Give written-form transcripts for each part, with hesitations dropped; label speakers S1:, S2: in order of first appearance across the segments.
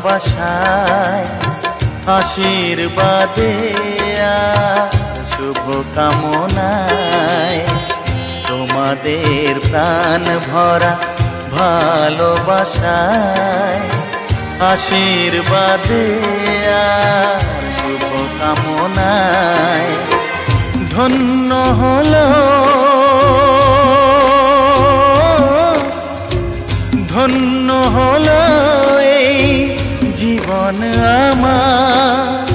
S1: ভালোবাসায় আশীর্বাদে শুভ কামনায় তোমাদের প্রাণ ভরা ভালোবাসায় আশীর্বাদে শুভ কামনায় ধন্য হলো ধন্য হলো এই জীবন আমার,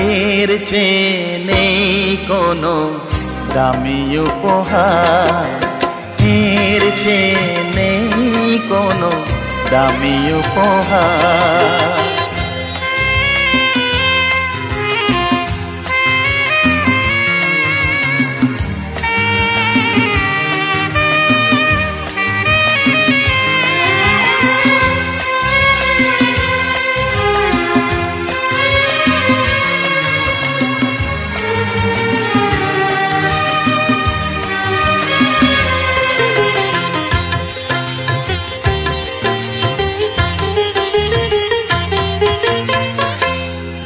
S1: এর চেয়ে নেই কোনো দামি উপহার, এর চেয়ে নেই কোনো দামি উপহার।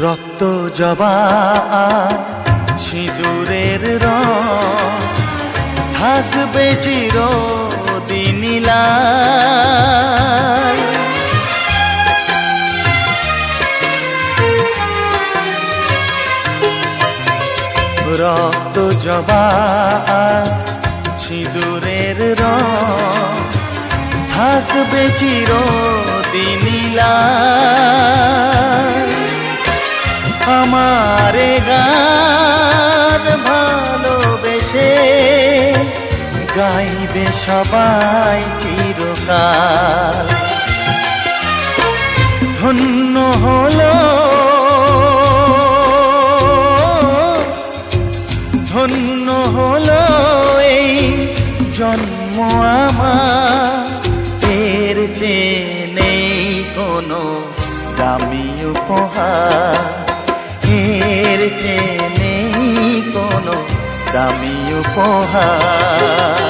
S1: রক্ত জবা সিঁদুরের রং থাকবে চিরদিন লাল, রক্ত জবা সিঁদুরের রং থাকবে চিরদিন লাল। আমারে গান ভালোবেসে গাইবে সবাই চিরকাল। ধন্য হলো ধন্য হলো এই জন্ম আমার, এর চেয়ে নেই কোনো দামি উপহার, এর চেয়ে নেই কোনো দামি উপহার।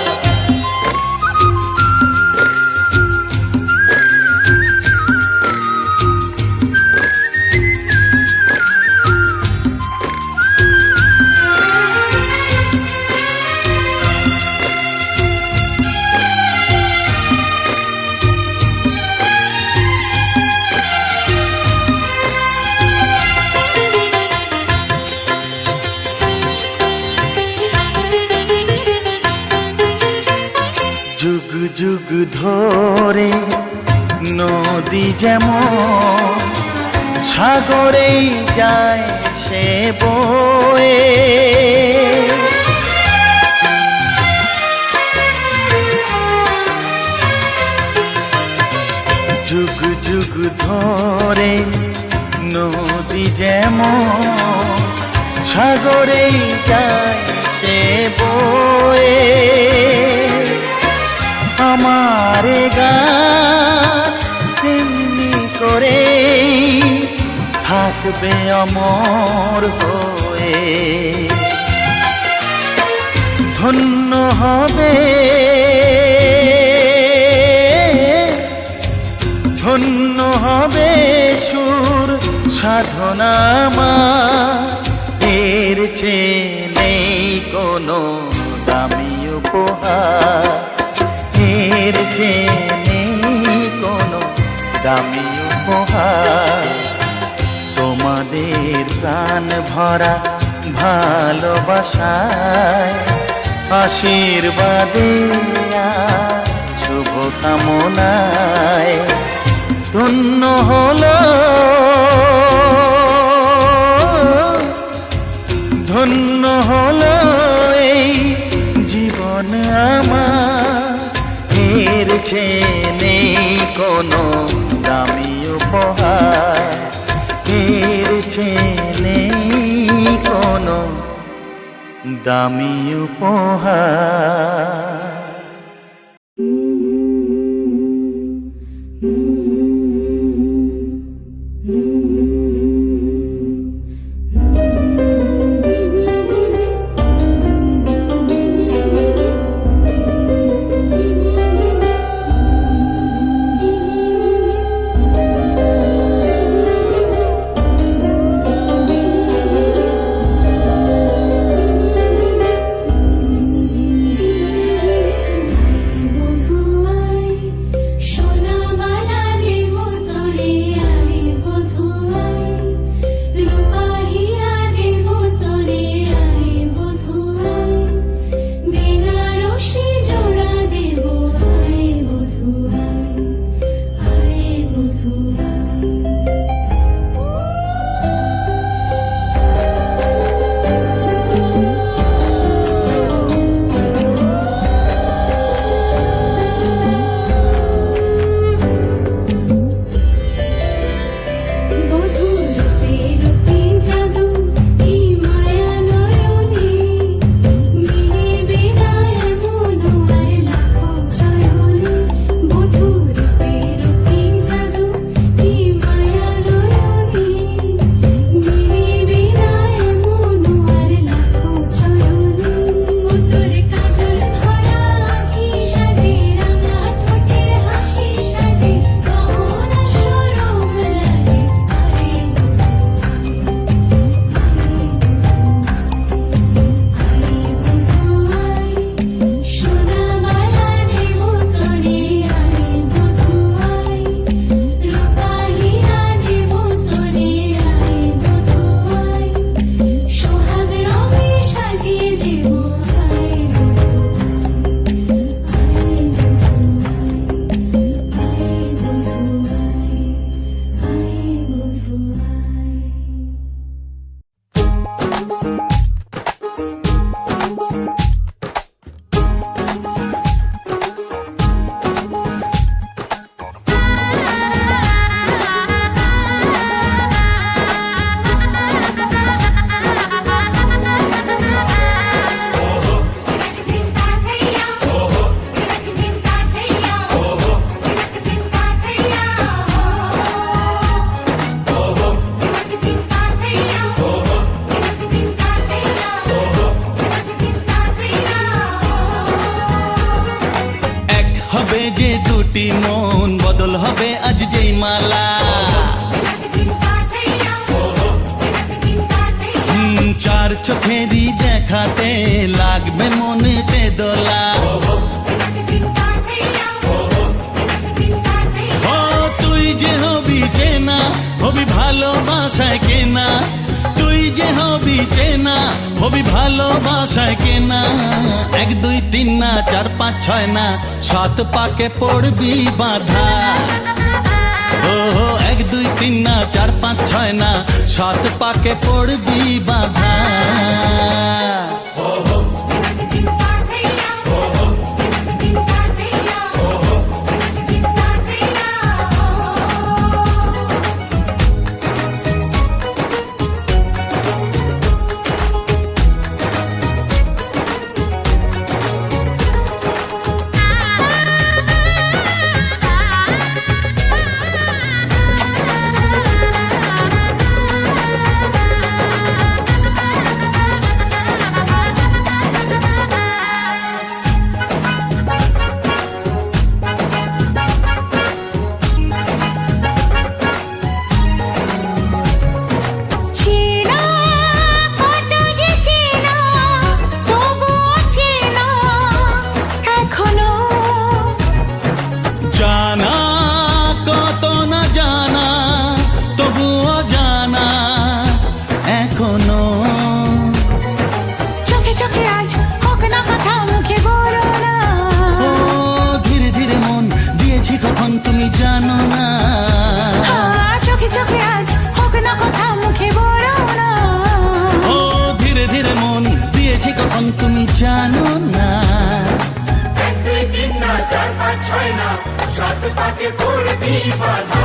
S1: যুগ যুগ ধরে নদী যেমন সাগরেই যায় সে বয়ে, যুগ যুগ ধরে নদী যেমন সাগরেই যায় সে বয়ে, আমারে গান তেমনি করে থাকবে অমর হয়ে। ধন্য হবে ধন্য হবে সুর সাধনা আমার, এর চেয়ে নেই কোনো দামি উপহার, এর চেয়ে নেই কোনো দামি উপহার। তোমাদের প্রাণ ভরা ভালোবাসায় আশীর্বাদে শুভ কামনায় ধন্য হলো ধন্য হলো এই জীবন আমার, এর চেয়ে নেই কোনো দামি উপহার, এর চেয়ে নেই কোনো দামি উপহার। যে দুটি মন বদল হবে আজ যেই মালা চার চোখেরই দেখাতে লাগবে মনেতে দোলা ও তুই যে হবি চেনা হবি ভালোবাসায় কেনা তুই যে হবি চেনা হবি ভালোবাসায় কেনা 1 2 3 না 4 5 6 না 7 পাকে পড়বি বাধা ও 1 2 3 না 4 5 6 না 7 পাকে পড়বি বাধা তুমি জানো না চোখে চোখে আজ হোক না কথা মুখে বলো না ও ধীরে ধীরে মন দিয়েছি কখন তুমি জানো না
S2: 1 2 3 না 4 5 6 না 7 পাকে পড়বি বাধা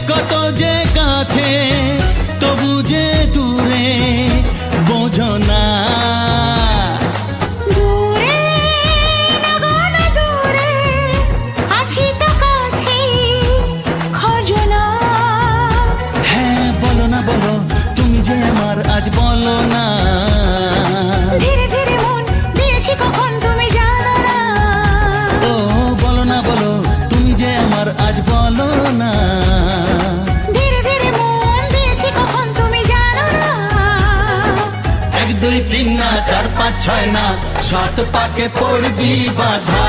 S1: কত যে কাছে তবু যে দূরে বোঝো না
S3: দূরে লাগানো দূরে আছি তো কাছে খোঁজো না
S1: হ্যাঁ বলো না বলো তুমি যে আমার আজ বলো না
S3: ধীরে ধীরে মন দিয়েছি কখন তুমি জানো না
S1: ও বলো না বলো তুমি যে আমার আজ বলো না 1 2 3 না 4 5 6 না 7 পাকে পড়বি বাধা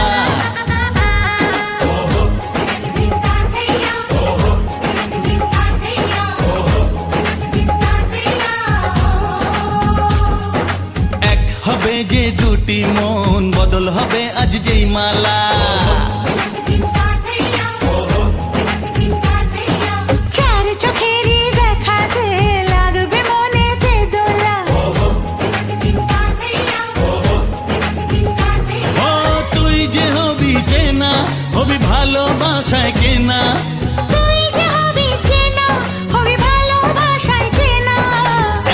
S1: এক হবে যে দুটি মন বদল হবে আজ যেই মালা
S3: চার চোখেরই দেখাতে লাগবে মনেতে দোলা
S1: ও তুই যে হবি চেনা হবি ভালোবাসায় কেনা
S3: তুই যে হবি চেনা হবি ভালোবাসায় চেনা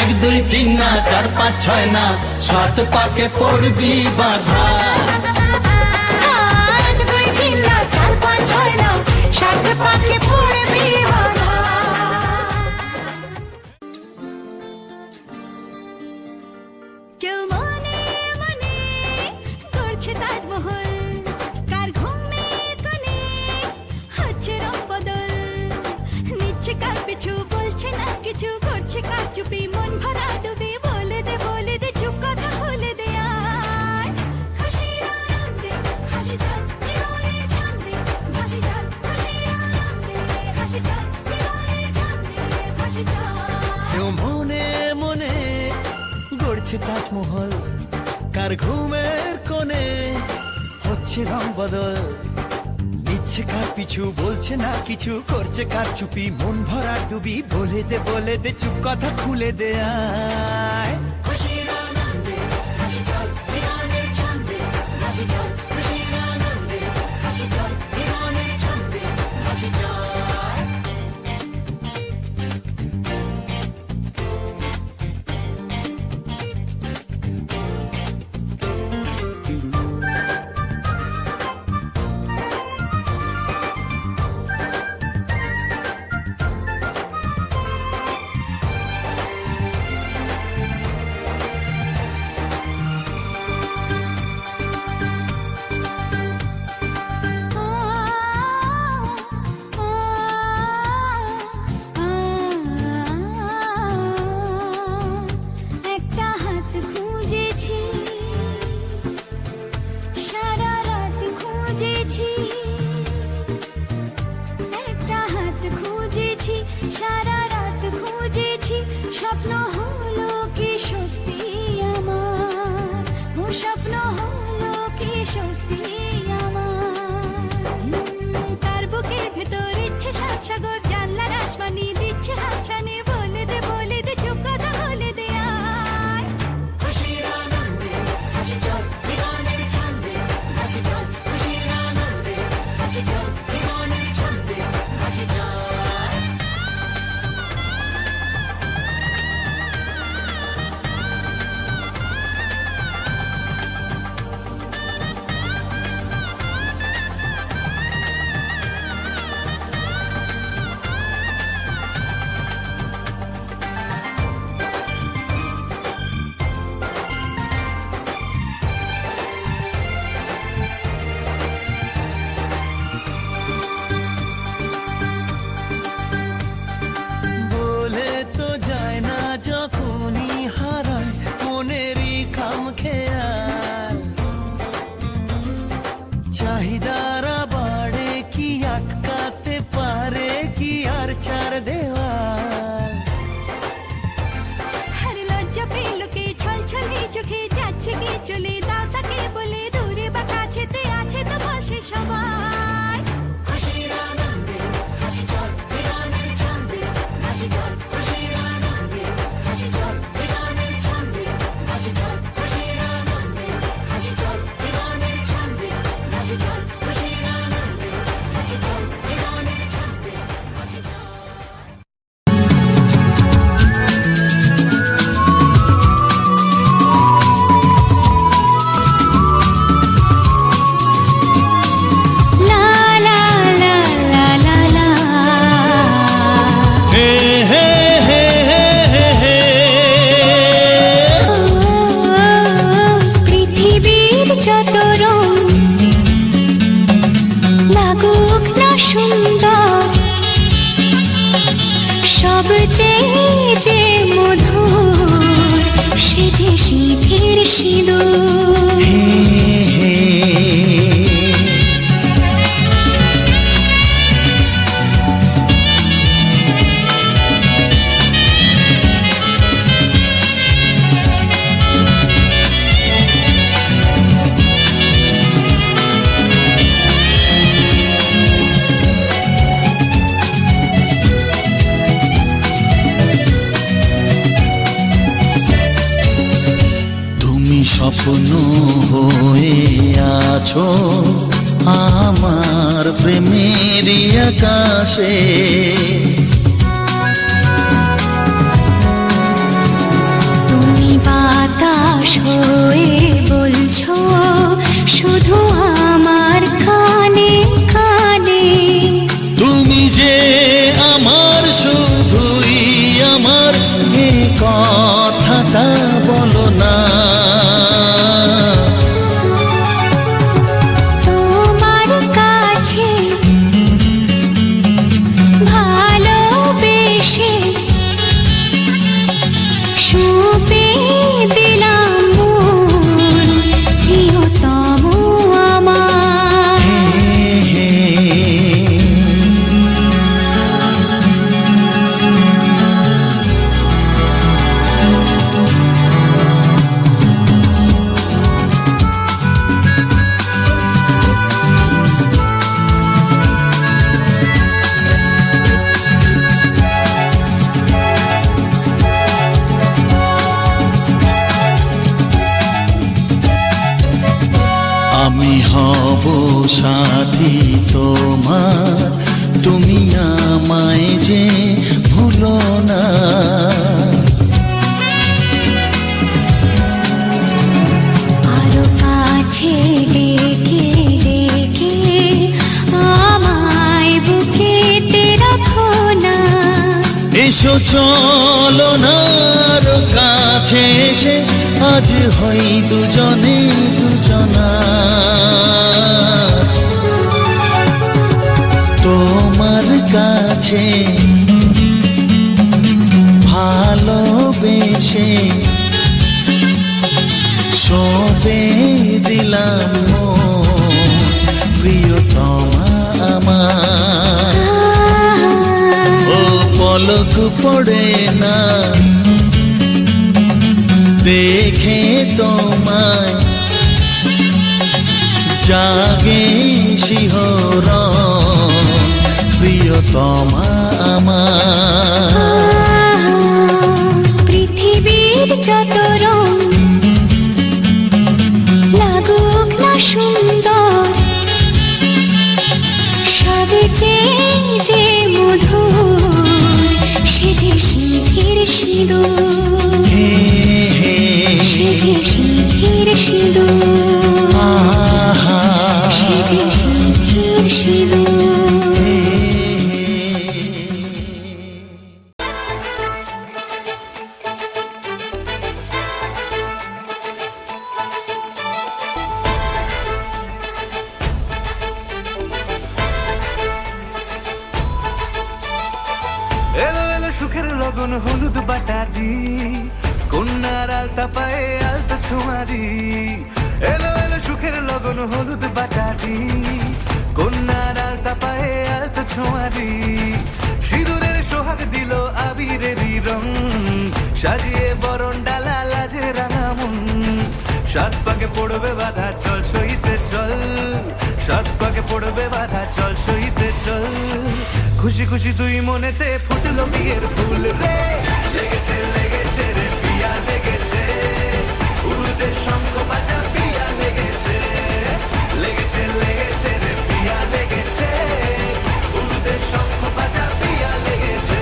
S1: 1 2 3 না 4 5 6 না 7 পাকে পড়বি বাধা
S3: 1 2 3 না
S4: হচ্ছে তাজমহল, কার ঘুমের কোণে হচ্ছে রং বদল, নিচ্ছে কার পিছু, বলছে না কিছু, করছে কার চুপি, মন ভরা ডুবি, বলে দে চুপ কথা খুলে দে আয়।
S2: খুশির আনন্দে হাসি চল জীবনের ছন্দে হাসি চল, খুশির আনন্দে হাসি চল জীবনের ছন্দে হাসি চল।
S3: একটা হাত খুঁজেছি, সারা রাত খুঁজেছি, একটা হাত খুঁজেছি, সারা রাত খুঁজেছি, স্বপ্ন হলো কি সত্যি আমার, ও স্বপ্ন হলো কি সত্যি আমার। তার বুকের ভেতর ইচ্ছে সাত সাগর, জানলার আসমানি দিচ্ছে হাতছানি, বলে দে চুপ কথা বলে দে আয়।
S2: খুশির আনন্দে হাসি চল জীবনের ছন্দে হাসি চল, খুশির আনন্দে হাসি চল জীবনের ছন্দে হাসি চল।
S4: বলে তো যায় না যখনই হারায় মনেরই খাম খেয়াল, চাহিদারা বাড়ে কি আটকাতে পারে কি আর চার দেওয়াল।
S3: আর লজ্জা পেল কে, ছল ছলে চোখে যাচ্ছে কে চলে, দাও তাকে বলে দূরে বা কাছেতে আছে তো পাশে সবাই।
S2: খুশির আনন্দে হাসি চল জীবনের ছন্দে হাসি চল, খুশির আনন্দে হাসি চল জীবনের ছন্দে হাসি চল, খুশির আনন্দে হাসি চল জীবনের ছন্দে হাসি চল, খুশির আনন্দে হাসি চল জীবনের ছন্দে হাসি চল।
S3: লা লা লা লা লা লা,
S1: হে হে হে হে হে
S3: ও, পৃথিবীর যত রং লাগুক না সুন্দর, সবচেয়ে যে মধুর সে যে সিঁথির সিঁদুর।
S1: তুমি স্বপ্ন হয়ে আছো আমার প্রেমের আকাশে,
S3: তুমি বাতাস হয়ে বলছো শুধু আমার কানে কানে,
S1: তুমি যে আমার শুধুই আমার, এ কথাটা বলো না।
S3: তোমার কাছে ভালো
S1: আমি হব সাথী তোমার, তুমি আমায় যে ভুলো না।
S3: আরো কাছে ডেকে ডেকে আমায় বুকেতে রাখো না।
S1: এসো চলো না আরো কাছে এসে আজ হই দুজনে দুজনা। তোমার কাছে ভালোবেসে সবে দিলাম মন, প্রিয়তমা আমার। ও পলক পড়ে না দেখে তোমায়, জাগে শিহরণ, প্রিয়তমা আমার।
S3: পৃথিবীর যত রং লাগুক না সুন্দর, সবে যে মধুর, সে যে সিঁথির সিঁদুর,
S1: হে হে
S3: সে যে সিঁথির সিঁদুর,
S1: আহা
S3: সে যে সিঁথির সিঁদুর।
S1: হে
S5: এলো এলো সুখের লগন হলুদ বাটা দি, কন্যার আলতা পায়ে আলতা ছোঁয়া দি। এলো এলো সুখের লগন হলুদ বাটা দি, কন্যার আলতা পায়ে আলতা ছোঁয়া দি। সিঁদুরের সোহাগ দিল আবিরেরই রং, সাজিয়ে বরণ ডালা লাজে রাঙা মন। সাত পাকে পড়বে বাধা চল সইতে চল, সাত পাকে পড়বে বাধা চল সইতে চল। খুশি খুশি তুই মনেতে ফুটলো বিয়ের ফুল রে, লেগেছে লেগেছে রে পিয়া লেগেছে, উড়ুদের শঙ্খ বাজা পিয়া লেগেছে, লেগেছে লেগেছে রে পিয়া লেগেছে, উড়ুদের শঙ্খ বাজা পিয়া লেগেছে।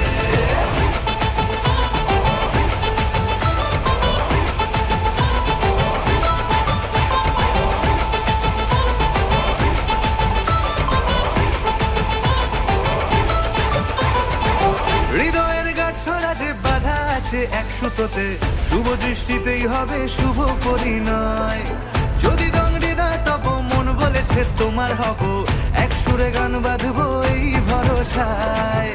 S5: হৃদয়ের গাছড়া যে বাধা আছে এক সুতোতে, শুভ দৃষ্টিতেই হবে শুভ পরিণয়। যদি দংড়ি না তব মন বলেছে তোমার হব, এক সুরে গান বাঁধবো এই ভরসায়।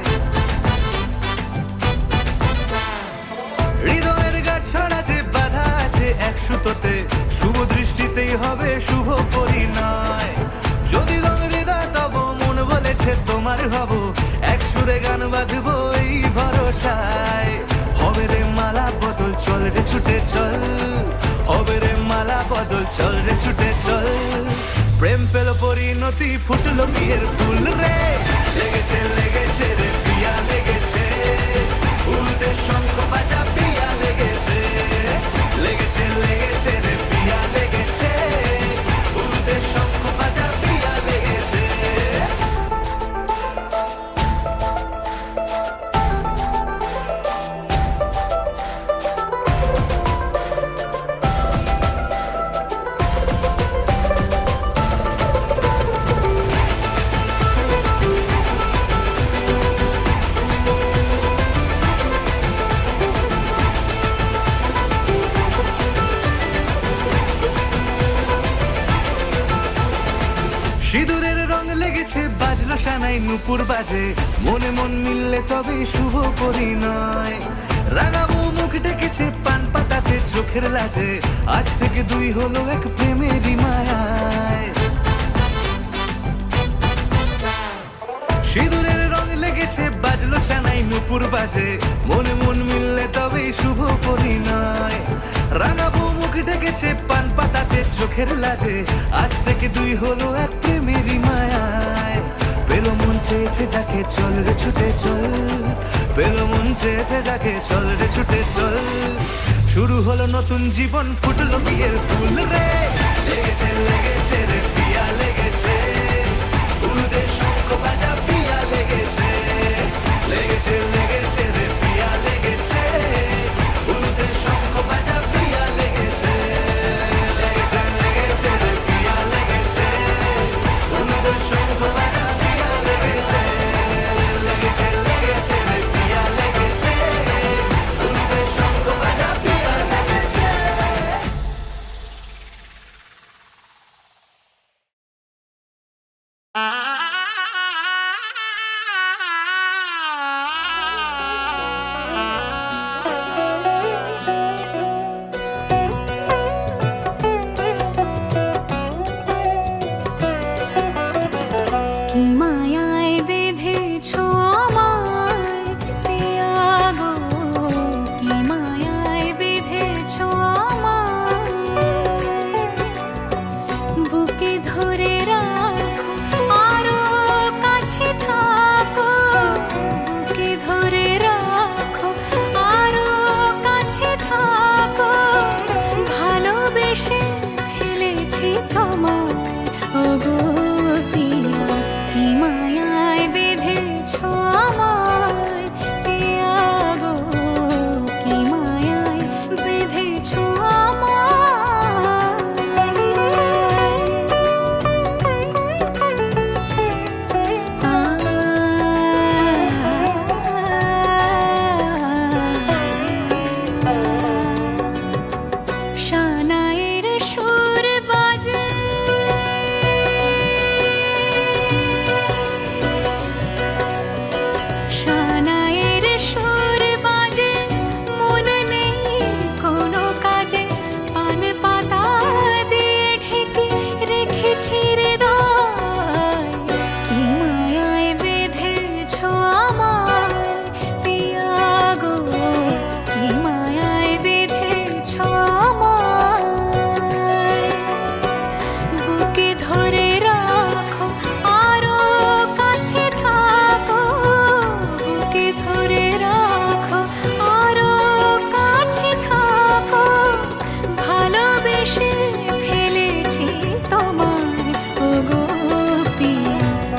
S5: হৃদয়ের গাছড়া যে বাধা আছে এক সুতোতে, শুভ দৃষ্টিতেই হবে শুভ পরিণয়। যদি দংড়ি না তব মন বলেছে তোমার হব, এক সুরে গান বাঁধবো এই ভরসায়। হবে রে মালা বদল চল রে ছুটে চল, হবে রে মালা বদল চল রে ছুটে চল। প্রেম পেল পরিণতি ফুটলো বিয়ের ফুল রে, লেগেছে লেগেছে রে পিয়া লেগেছে, উড়ুদের শঙ্খ বাজা পিয়া লেগেছে, লেগেছে লেগেছে রে পিয়া লেগেছে, উড়ুদের শঙ্খ বাজা পিয়া লেগেছে। সিঁদুরের রং লেগেছে বাজলো সানাই নুপুর বাজে, মনে মন মিললে তবে শুভ পরিণয়। রাঙাবো মুখ ডেকেছে পান পাতাতে চোখের লাজে, আজ থেকে দুই হলো এক প্রেমেরই মায়ায়। সিঁদুরের রং লেগেছে বাজলো সানাই নুপুর বাজে, মনে মন মিললে তবে শুভ পরিণয়। রাঙাবো মুখ ডেকেছে পান পাতাতে চোখের লাজে, আজ থেকে দুই হলো এক প্রেমেরই মায়ায়। পেলো মন চেয়েছে যাকে চল রে ছুটে চল, পেলো মন চেয়েছে যাকে চল রে ছুটে চল। শুরু হলো নতুন জীবন ফুটলো বিয়ের ফুল রে, লেগেছে লেগেছে রে পিয়া লেগেছে উলুদের শঙ্খ বাজা পিয়া লেগেছে লেগেছে লেগেছে রে পিয়া লেগেছে উলুদের শঙ্খ বাজা পিয়া লেগেছে লেগেছে লেগেছে রে পিয়া লেগেছে উলুদের শঙ্খ বাজা পিয়া লেগেছে লেগেছে লেগেছে রে পিয়া লেগেছে উলুদের শঙ্খ বাজা পিয়া লেগেছে
S3: কি মায়ায় বেঁধেছো আমায় পিয়া গো, কি মায়ায় বেঁধেছো আমায়, বুকে ধরে রাখো আরো কাছে থাকো, বুকে ধরে রাখো আরো কাছে থাকো, ভালোবেসে ফেলেছি তোমায় ওগো পিয়া, কি মায়ায় বেঁধেছো আমায় পিয়া গো, কি মায়ায় বেঁধেছো আমায়। শানায়ের সুর বাজে, শানায়ের সুর বাজে, মন নেই কোনো কাজে, পান পাতা দিয়ে ঢেকে রেখেছি হৃদয়, কি মায়ায় বেঁধেছো আমায় পিয়া গো, কি মায়ায় বেঁধেছো আমায়, বুকে ধরে রাখো আরো কাছে থাকো, বুকে ধরে রাখো আরো কাছে থাকো, ভালোবেসে ফেলেছি তোমায় ওগো পিয়া,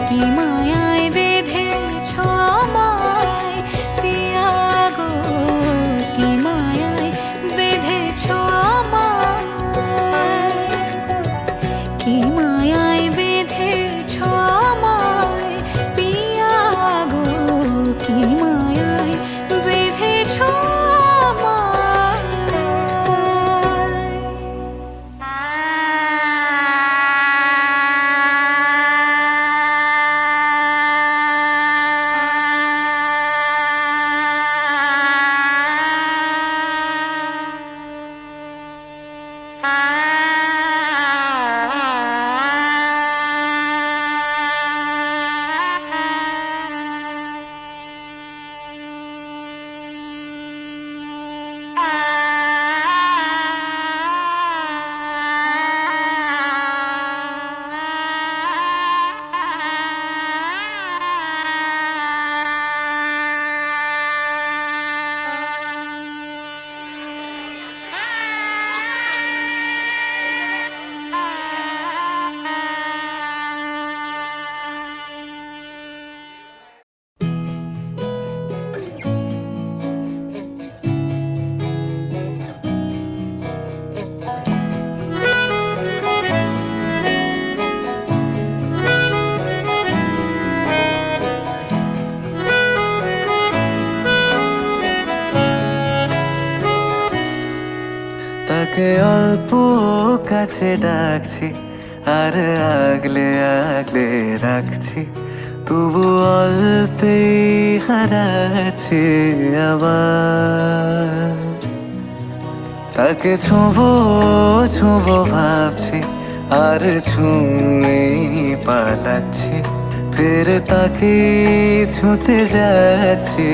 S3: কি মায়ায় বেঁধেছো আমায় পিয়া গো, কি মায়ায় বেঁধেছো আমায়, কি মায়ায় বেঁধেছো আমায় পিয়া গো, কি মায়ায় বেঁধেছো
S5: তাকে অল্প কাছে ডাকছি আর আগলে আগলে রাখছি, তবু অল্পেই হারাচ্ছি আবার, তাকে ছোঁবো ছোঁবো ভাবছি আর ছুঁয়ে পালাচ্ছি, ফের তাকে ছুঁতে যাচ্ছি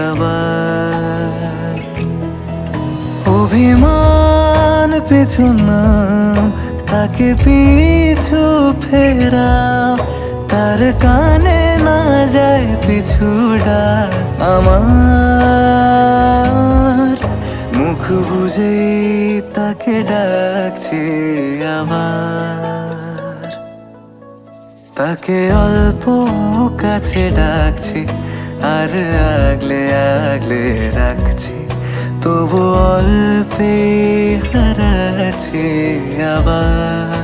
S5: আবার, অভিমান পিছু নাম তাকে পিছু ফেরাও, তার কানে না যায় পিছু ডাক আমার, মুখ বুঝেই তা তাকে ডাকছি আবার, তাকে অল্প কাছে ডাকছি আর আগলে আগলে রাখছি, তবু অল্পে হারাচ্ছি আবার।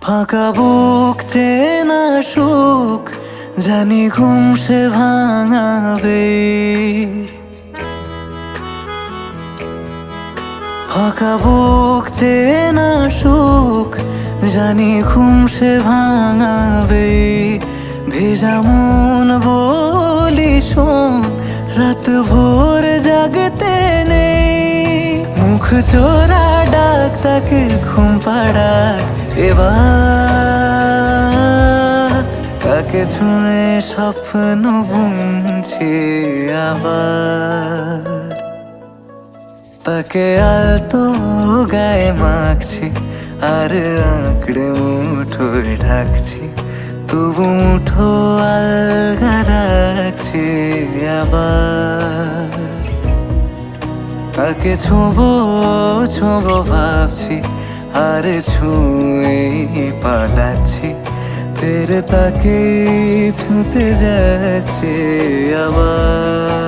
S5: ফাঁকা বুক চেনা সুখ জানি ঘুম সে ভাঙাবে, ফাঁকা বুক চেনা সুখ জানি ঘুম সে ভাঙাবে, ভেজা মন বলি শোন রাত ভোর জাগতে নেই, মুখ চোরা ডাক তাকে ঘুম পাড়াক এবার, তাকে ছুঁয়ে স্বপ্ন বুনছি আবার, তাকে আলতো গায়ে মাখছি আর আঁকড়ে মুঠোয় ঢাকছি, তবু মুঠো আলগা রাখছি আবার, তাকে ছোঁবো ছোঁবো ভাবছি আর ছুঁয়ে পালাচ্ছি, ফের তাকে ছুঁতে যাচ্ছে আবার।